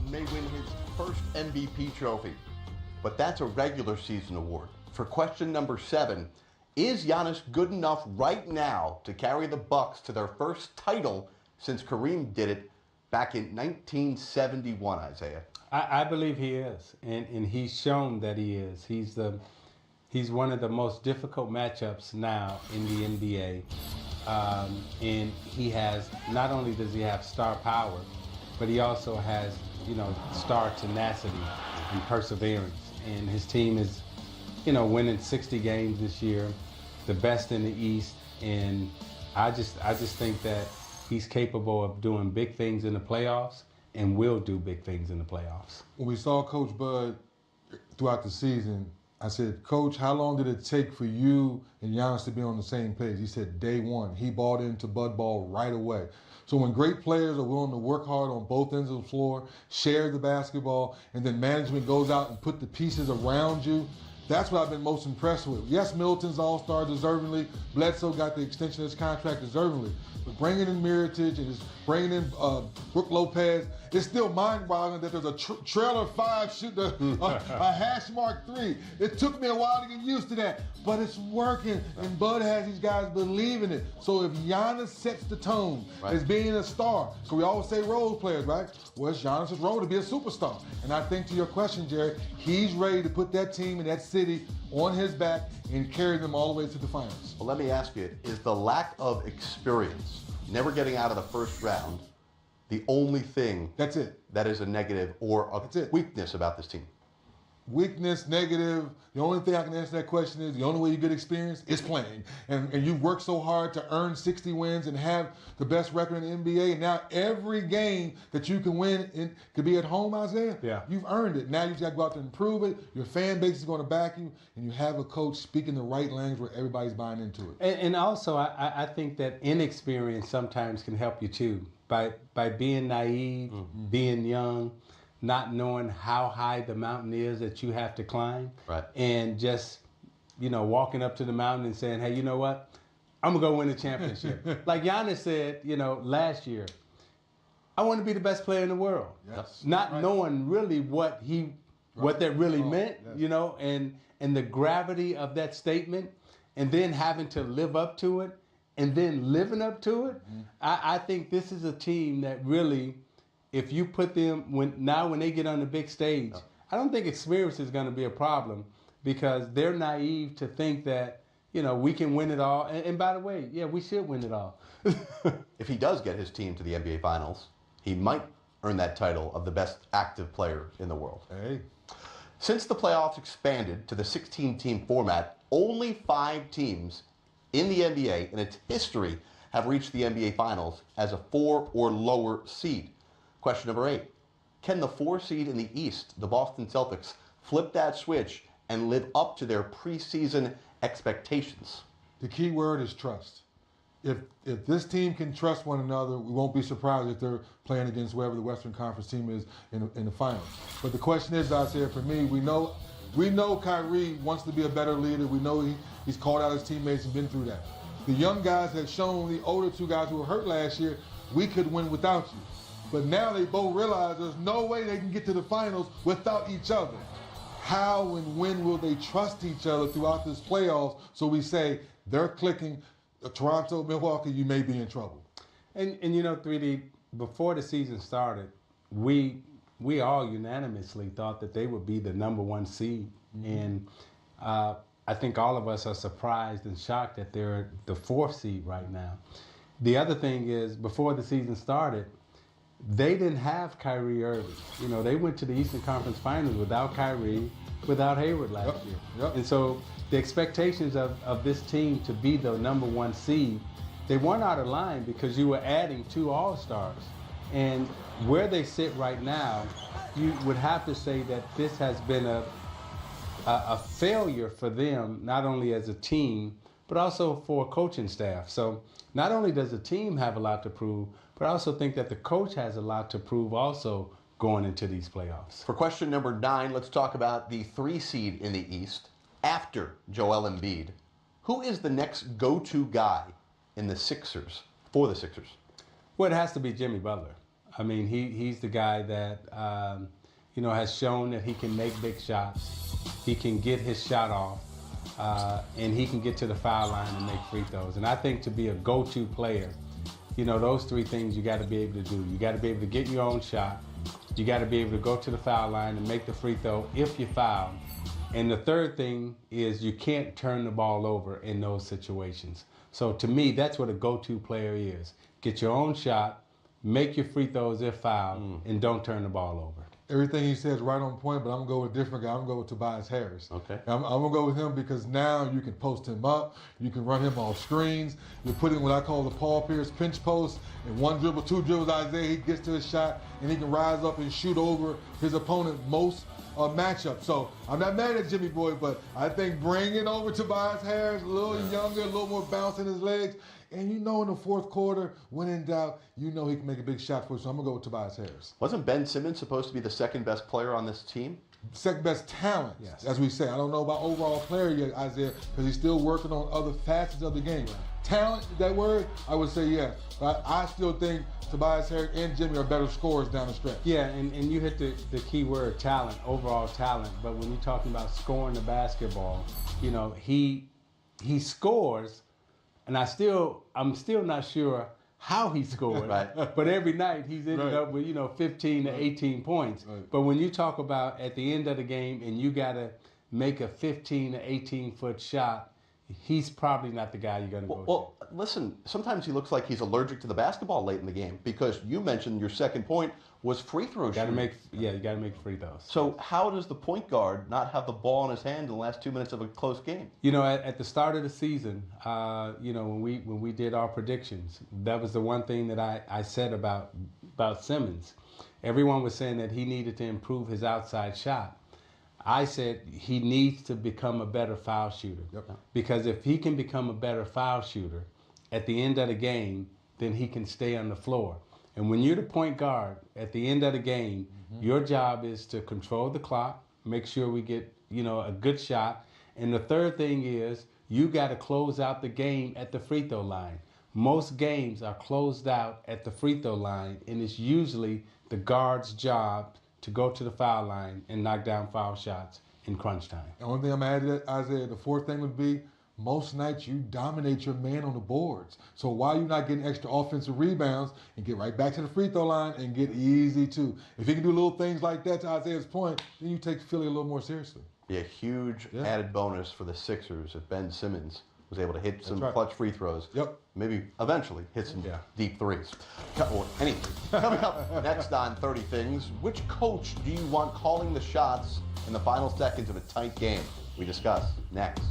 may win his first MVP trophy, but that's a regular season award. For question number 7, is Giannis good enough right now to carry the Bucks to their first title since Kareem did it back in 1971, Isaiah? I believe he is, and he's shown that he is. He's one of the most difficult matchups now in the NBA, and he has, not only does he have star power, but he also has, star tenacity and perseverance. And his team is, winning 60 games this year, the best in the East, and I just think that he's capable of doing big things in the playoffs and will do big things in the playoffs. When we saw Coach Bud throughout the season, I said, Coach, how long did it take for you and Giannis to be on the same page? He said, day one. He bought into Bud Ball right away. So when great players are willing to work hard on both ends of the floor, share the basketball, and then management goes out and put the pieces around you, that's what I've been most impressed with. Yes, Middleton's all-star deservingly. Bledsoe got the extension of his contract deservingly. But bringing in Mirotic and just bringing in Brook Lopez, it's still mind-boggling that there's a trailer 5 shooting a hash mark 3. It took me a while to get used to that, but it's working, and Bud has these guys believing it. So if Giannis sets the tone as being a star, so we always say role players, right? Well, it's Giannis' role to be a superstar. And I think to your question, Jerry, he's ready to put that team and that city on his back and carry them all the way to the finals. Well, let me ask you, is the lack of experience, never getting out of the first round, the only thing that's it that is a negative or a weakness about this team? Weakness, negative, the only thing I can answer that question is the only way you get experience is playing. And you've worked so hard to earn 60 wins and have the best record in the NBA. And now every game that you can win could be at home, Isaiah. Yeah. You've earned it. Now you just got to go out there and prove it. Your fan base is going to back you. And you have a coach speaking the right language where everybody's buying into it. And also, I think that inexperience sometimes can help you too. By being naive, being young, not knowing how high the mountain is that you have to climb, and just, walking up to the mountain and saying, hey, you know what? I'm going to go win a championship. Like Giannis said, last year, I want to be the best player in the world. Yes. Not knowing really what that really meant, and the gravity of that statement, and then having to live up to it, and then living up to it. I think this is a team that really, if you put them, when they get on the big stage, I don't think experience is going to be a problem, because they're naive to think that, we can win it all. And by the way, we should win it all. If he does get his team to the NBA Finals, he might earn that title of the best active player in the world. Hey. Since the playoffs expanded to the 16-team format, only 5 teams in the NBA in its history have reached the NBA Finals as a 4 or lower seed. Question number 8. Can the 4 seed in the East, the Boston Celtics, flip that switch and live up to their preseason expectations? The key word is trust. If this team can trust one another, we won't be surprised if they're playing against whoever the Western Conference team is in the finals. But the question is, Isaiah, for me, we know Kyrie wants to be a better leader. We know he's called out his teammates and been through that. The young guys have shown the older 2 guys who were hurt last year, we could win without you. But now they both realize there's no way they can get to the finals without each other. How and when will they trust each other throughout this playoffs? So we say they're clicking. Toronto, Milwaukee, you may be in trouble. And 3D, before the season started, we all unanimously thought that they would be the number 1 seed. And I think all of us are surprised and shocked that they're the 4th seed right now. The other thing is, before the season started, they didn't have Kyrie Irving. They went to the Eastern Conference Finals without Kyrie, without Hayward last year. Yep. And so the expectations of this team to be the number 1 seed, they weren't out of line, because you were adding 2 All-Stars. And where they sit right now, you would have to say that this has been a failure for them, not only as a team, but also for a coaching staff. So not only does the team have a lot to prove, but I also think that the coach has a lot to prove also going into these playoffs. For question number 9, let's talk about the 3 seed in the East after Joel Embiid. Who is the next go-to guy in the Sixers, for the Sixers? Well, it has to be Jimmy Butler. I mean, he's the guy that has shown that he can make big shots. He can get his shot off, and he can get to the foul line and make free throws. And I think to be a go-to player, those three things you got to be able to do. You got to be able to get your own shot. You got to be able to go to the foul line and make the free throw if you foul. And the third thing is you can't turn the ball over in those situations. So to me, that's what a go-to player is. Get your own shot, make your free throws if fouled, and don't turn the ball over. Everything he says right on point, but I'm going to go with a different guy. I'm going to go with Tobias Harris. Okay. I'm going to go with him because now you can post him up. You can run him off screens. You put him what I call the Paul Pierce pinch post. And one dribble, two dribbles, Isaiah, he gets to his shot, and he can rise up and shoot over his opponent most matchup. So I'm not mad at Jimmy Boy, but I think bringing over Tobias Harris, a little younger, a little more bounce in his legs, and in the fourth quarter, when in doubt, he can make a big shot for you. So I'm going to go with Tobias Harris. Wasn't Ben Simmons supposed to be the second best player on this team? Second best talent, yes, as we say. I don't know about overall player yet, Isaiah, because he's still working on other facets of the game. Right. Talent, that word, I would say yes. But I still think Tobias Harris and Jimmy are better scorers down the stretch. Yeah, and you hit the key word, talent, overall talent. But when you're talking about scoring the basketball, he scores, and I'm still not sure how he scored. Right. But every night he's ended up with 15 to 18 points. Right. But when you talk about at the end of the game and you got to make a 15 to 18 foot shot, he's probably not the guy you're going to go to. Well, listen, sometimes he looks like he's allergic to the basketball late in the game because you mentioned your second point was free throw shooting. You got to make free throws. So how does the point guard not have the ball in his hand in the last 2 minutes of a close game? At the start of the season, when we did our predictions, that was the one thing that I said about Simmons. Everyone was saying that he needed to improve his outside shot. I said he needs to become a better foul shooter. Yep. Because if he can become a better foul shooter at the end of the game, then he can stay on the floor. And when you're the point guard at the end of the game, your job is to control the clock, make sure we get, a good shot. And the third thing is you got to close out the game at the free throw line. Most games are closed out at the free throw line, and it's usually the guard's job to go to the foul line and knock down foul shots in crunch time. The only thing I'm adding, Isaiah, the fourth thing would be most nights you dominate your man on the boards. So why are you not getting extra offensive rebounds and get right back to the free throw line and get easy too? If you can do little things like that, to Isaiah's point, then you take Philly a little more seriously. Be a huge added bonus for the Sixers if Ben Simmons was able to hit some right. clutch free throws. Yep. Maybe eventually hit some deep threes. Or anything. Coming up next on 30 Things, which coach do you want calling the shots in the final seconds of a tight game? We discuss next.